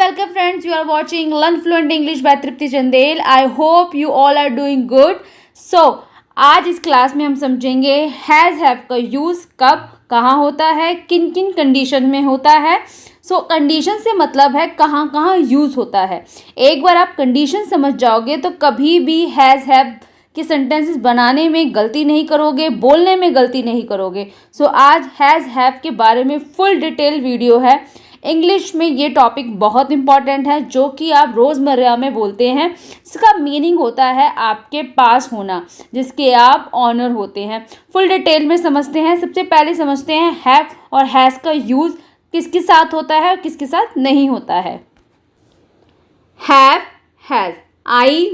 welcome friends. You are watching Learn Fluent English by Tripti Chandel. I hope you all are doing good. So, आज इस class में हम समझेंगे has have का use कब कहाँ होता है, किन किन कंडीशन में होता है. सो कंडीशन से मतलब है कहाँ कहाँ यूज़ होता है. एक बार आप कंडीशन समझ जाओगे तो कभी भी हैज़ हैव के सेंटेंसेस बनाने में गलती नहीं करोगे, बोलने में गलती नहीं करोगे. सो आज हैज़ हैव के बारे में फुल डिटेल वीडियो है. इंग्लिश में ये टॉपिक बहुत इंपॉर्टेंट है जो कि आप रोज़मर्रा में बोलते हैं. इसका मीनिंग होता है आपके पास होना, जिसके आप ऑनर होते हैं. फुल डिटेल में समझते हैं. सबसे पहले समझते हैं हैव और हैज़ का यूज़ किसके साथ होता है और किसके साथ नहीं होता है. Have, has, I,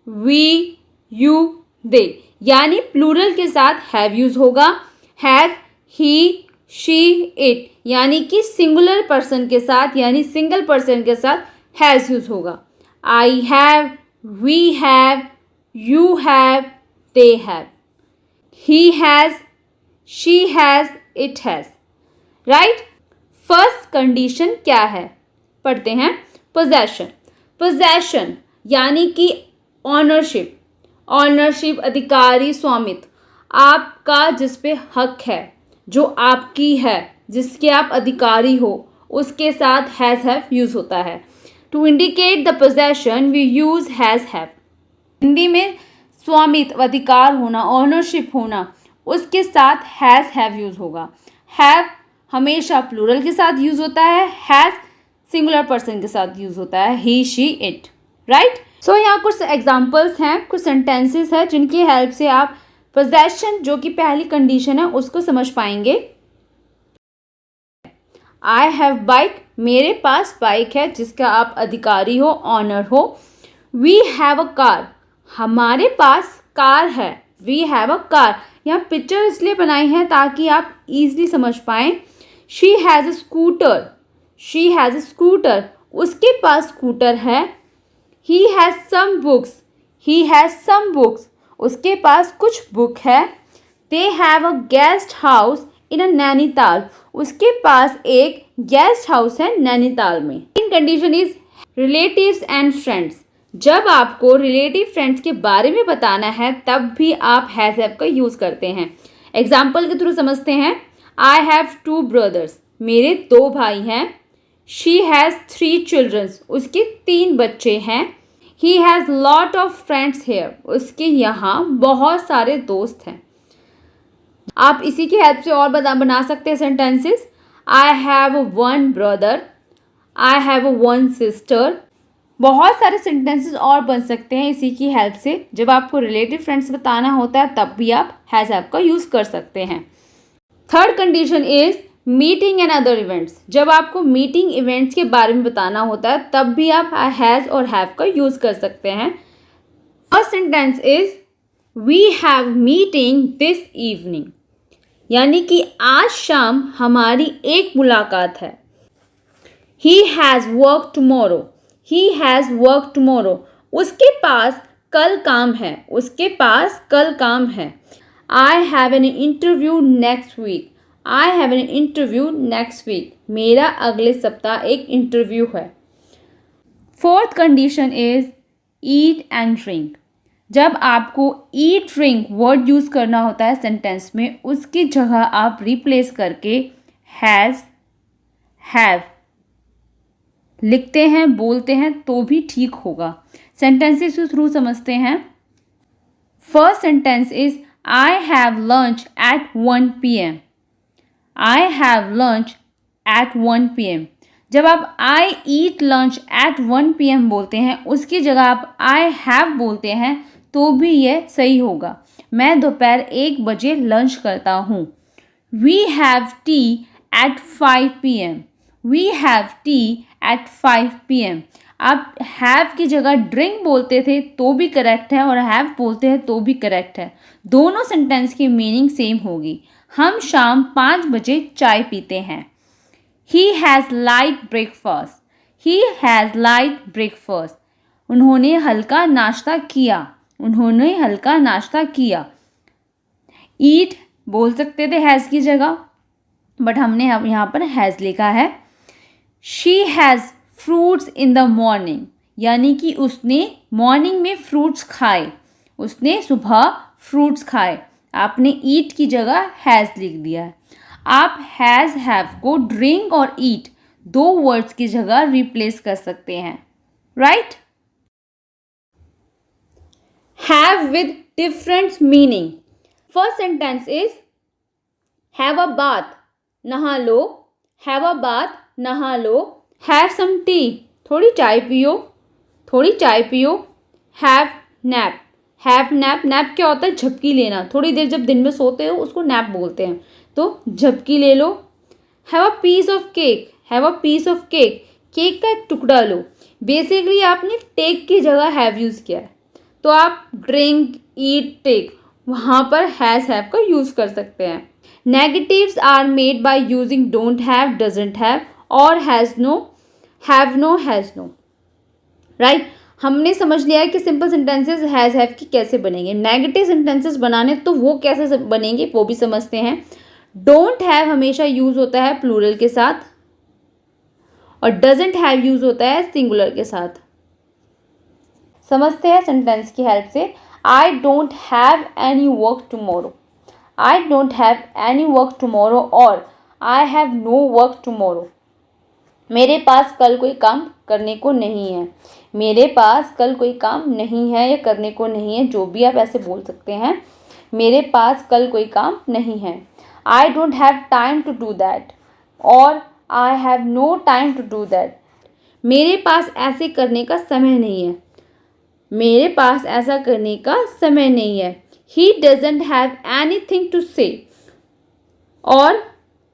we, you, they, यानी प्लूरल के साथ हैव यूज़ होगा. हैव, ही, शी, इट, यानी कि सिंगुलर पर्सन के साथ यानी सिंगल पर्सन के साथ हैज़ यूज़ होगा. I have, we have, you have, they have, he has, she has, it has. Right. First condition क्या है पढ़ते हैं. पोजेशन. पोजेशन यानी कि ऑनरशिप. ऑनरशिप अधिकारी, स्वामित्व, आपका जिस पे हक है, जो आपकी है, जिसके आप अधिकारी हो, उसके साथ हैज़ हैव यूज़ होता है. To indicate the possession we use has have. Hindi में स्वामित्व, अधिकार होना, ऑनरशिप होना, उसके साथ हैज़ हैव यूज़ होगा. हैव हमेशा प्लूरल के साथ यूज़ होता है. हैज़ सिंगुलर पर्सन के साथ यूज़ होता है. ही, शी, इट. राइट. सो यहाँ कुछ एग्जाम्पल्स हैं, कुछ सेंटेंसेस हैं जिनकी हेल्प से आप पोजेशन जो कि पहली कंडीशन है उसको समझ पाएंगे. आई हैव बाइक, मेरे पास बाइक है जिसका आप अधिकारी हो, ऑनर हो. वी हैव अ कार, हमारे पास कार है. वी हैव अ कार, यहाँ पिक्चर इसलिए बनाई है ताकि आप इजीली समझ पाएं. She has a scooter, she has a scooter, उसके पास स्कूटर है. He has some books, he has some books, उसके पास कुछ बुक है. They have a guest house in a Nainital, उसके पास एक गेस्ट हाउस है नैनीताल में. In condition is relatives and friends. जब आपको रिलेटिव फ्रेंड्स के बारे में बताना है तब भी आप हैज़ हैव का यूज़ करते हैं. एग्जाम्पल के थ्रू समझते हैं. आई हैव 2 ब्रदर्स, मेरे 2 भाई हैं. शी हैज़ 3 चिल्ड्रंस, उसके 3 बच्चे हैं. He has lot of friends here, उसके यहाँ बहुत सारे दोस्त हैं. आप इसी की हेल्प से और बना सकते हैं sentences. I have 1 brother, I have 1 sister. बहुत सारे सेंटेंसेस और बन सकते हैं इसी की हेल्प से. जब आपको रिलेटिव फ्रेंड्स बताना होता है तब भी आप हैज़ हैव का यूज़ कर सकते हैं. Third condition is meeting and other events. जब आपको मीटिंग इवेंट्स के बारे में बताना होता है तब भी आप हैज़ और हैव का यूज़ कर सकते हैं. First sentence is we have meeting this evening, यानी कि आज शाम हमारी एक मुलाकात है. He has work tomorrow, he has work tomorrow, उसके पास कल काम है, उसके पास कल काम है. I have an interview next week, I have an interview next week, मेरा अगले सप्ताह एक इंटरव्यू है. Fourth condition is eat and drink. जब आपको ईट ड्रिंक वर्ड यूज़ करना होता है सेंटेंस में, उसकी जगह आप रिप्लेस करके हैज़, हैव लिखते हैं, बोलते हैं तो भी ठीक होगा. सेंटेंसेस के थ्रू समझते हैं. First sentence is I have lunch at 1 PM. I have lunch at 1 PM. जब आप I eat lunch at 1 PM बोलते हैं उसकी जगह आप I have बोलते हैं तो भी ये सही होगा. मैं दोपहर 1 बजे लंच करता हूँ. We have tea at 5 PM. We have tea at 5 PM. आप have की जगह drink बोलते थे तो भी करेक्ट है और have बोलते हैं तो भी करेक्ट है. दोनों सेंटेंस की मीनिंग सेम होगी. हम शाम 5 बजे चाय पीते हैं. He has light breakfast. He has light breakfast. उन्होंने हल्का नाश्ता किया. उन्होंने हल्का नाश्ता किया. Eat बोल सकते थे हैज़ की जगह, बट हमने अब यहाँ पर हैज़ लिखा है. She has fruits in the morning, यानी कि उसने मॉर्निंग में फ्रूट्स खाए, उसने सुबह फ्रूट्स खाए। आपने ईट की जगह हैज़ लिख दिया है। आप हैज़ हैव को ड्रिंक और ईट दो वर्ड्स की जगह रिप्लेस कर सकते हैं, right. Have with different meaning. First sentence is have a bath, नहा लो, हैव अ बाथ, नहा लो। हैव सम टी, थोड़ी चाय पियो, थोड़ी चाय पियो। Have nap, have nap, nap क्या होता है? झपकी लेना, थोड़ी देर जब दिन में सोते हो उसको नैप बोलते हैं, तो झपकी ले लो। Have a piece of cake, have a piece of cake, cake का एक टुकड़ा लो। बेसिकली आपने टेक की जगह हैव यूज़ किया है, तो आप ड्रिंक, ईट, टेक वहाँ पर हैज़ हैव का यूज़ कर सकते हैं। Negatives are made by using don't have, doesn't have और has no, have no, has no, right. हमने समझ लिया है कि सिंपल सेंटेंसेस हैज़ हैव की कैसे बनेंगे। नेगेटिव सेंटेंसेस बनाने तो वो कैसे बनेंगे वो भी समझते हैं। डोंट हैव हमेशा यूज़ होता है प्लूरल के साथ और डजंट हैव यूज़ होता है सिंगुलर के साथ। समझते हैं सेंटेंस की हेल्प से। I don't have any work tomorrow, I don't have any work tomorrow और I have no work tomorrow. मेरे पास कल कोई काम करने को नहीं है, मेरे पास कल कोई काम नहीं है या करने को नहीं है, जो भी आप ऐसे बोल सकते हैं। मेरे पास कल कोई काम नहीं है। I don't have time to do that और I have no time to do that. मेरे पास ऐसे करने का समय नहीं है, मेरे पास ऐसा करने का समय नहीं है। He doesn't have anything to say और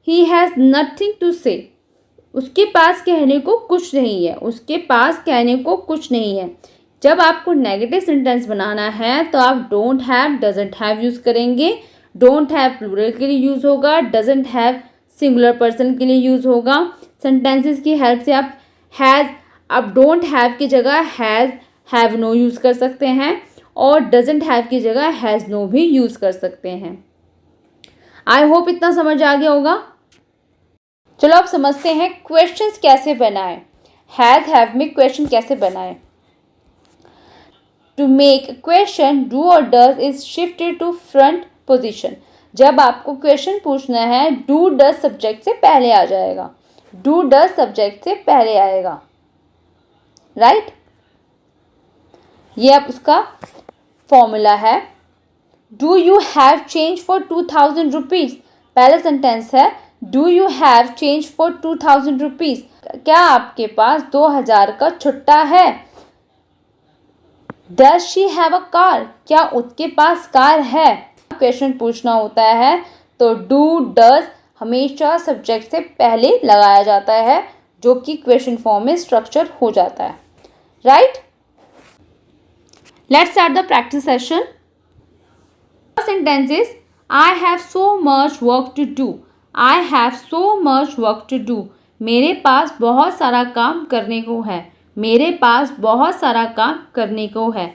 ही हैज़ नथिंग टू से। उसके पास कहने को कुछ नहीं है, उसके पास कहने को कुछ नहीं है। जब आपको नेगेटिव सेंटेंस बनाना है तो आप don't have, doesn't have use करेंगे। डोंट हैव प्लूरल के लिए यूज़ होगा, डजंट हैव सिंगुलर पर्सन के लिए यूज़ होगा। सेंटेंसेस की हेल्प से आप हैज़, आप डोंट हैव की जगह हैज़, हैव नो यूज़ कर सकते हैं और डजंट हैव की जगह हैज़ नो भी यूज़ कर सकते हैं। आई होप इतना समझ आ गया होगा। चलो अब समझते हैं क्वेश्चंस कैसे बनाएं। हैज़ हैव में क्वेश्चन कैसे बनाएं। टू मेक क्वेश्चन डू और does is shifted to front position. जब आपको क्वेश्चन पूछना है डू डज सब्जेक्ट से पहले आ जाएगा, डू डज सब्जेक्ट से पहले आएगा, राइट। ये अब उसका फॉर्मूला है। Do you have change for 2000 rupees. पहला सेंटेंस है do you have change for 2000 rupees. क्या आपके पास 2000 का छुट्टा है। Does she have a car, क्या उसके पास कार है। क्वेश्चन पूछना होता है तो डू डज हमेशा सब्जेक्ट से पहले लगाया जाता है, जो कि क्वेश्चन फॉर्म में स्ट्रक्चर हो जाता है, right. Let's start the practice session. First sentence is I have so much work to do. I have so much work to do. मेरे पास बहुत सारा काम करने को है, मेरे पास बहुत सारा काम करने को है।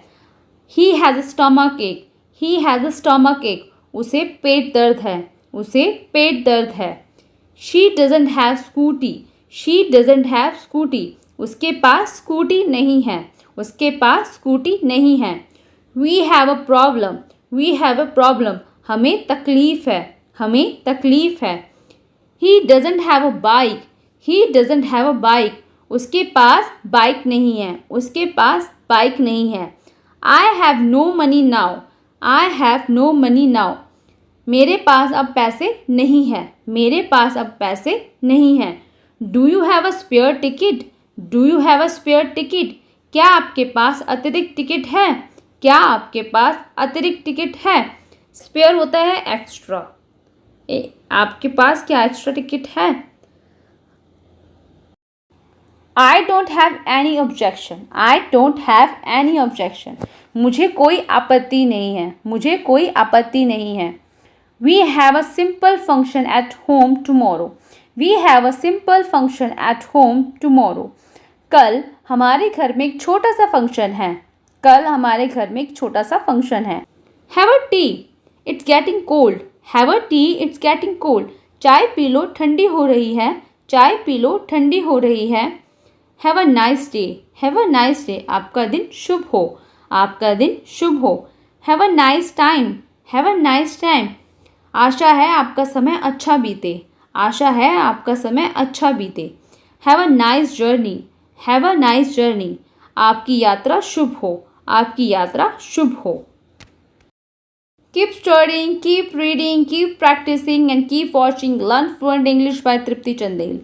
ही हैज़ अ स्टमक एक, ही हैज़ अ स्टमक एक। उसे पेट दर्द है, उसे पेट दर्द है। She doesn't have scooty, she doesn't have scooty. उसके पास स्कूटी नहीं है, उसके पास स्कूटी नहीं है। We have a problem, we have a problem. हमें तकलीफ़ है, हमें तकलीफ़ है। He doesn't have a bike, he doesn't have a bike. उसके पास बाइक नहीं है, उसके पास बाइक नहीं है। I have no money now, I have no money now. मेरे पास अब पैसे नहीं है, मेरे पास अब पैसे नहीं हैं। Do you have a spare ticket, do you have a spare ticket. क्या आपके पास अतिरिक्त टिकट है, क्या आपके पास अतिरिक्त टिकट है। स्पेयर होता है एक्स्ट्रा। आपके पास क्या एक्स्ट्रा टिकट है। I don't have any objection, I don't have any objection. मुझे कोई आपत्ति नहीं है, मुझे कोई आपत्ति नहीं है। We have a simple function at home tomorrow, we have a simple function at home tomorrow. कल हमारे घर में एक छोटा सा फंक्शन है, कल हमारे घर में एक छोटा सा फंक्शन है। Have a T, it's getting cold, have a T, it's getting cold. चाय पी लो, ठंडी हो रही है, चाय पी लो, ठंडी हो रही है। Have a nice day, have a nice day, आपका दिन शुभ हो, आपका दिन शुभ हो। Have a nice time, have a nice time, आशा है आपका समय अच्छा बीते, आशा है आपका समय अच्छा बीते। Have a nice journey, have a nice journey, आपकी यात्रा शुभ हो, आपकी यात्रा शुभ हो। Keep studying, keep reading, keep practicing and keep watching Learn Fluent English by Tripti Chandel.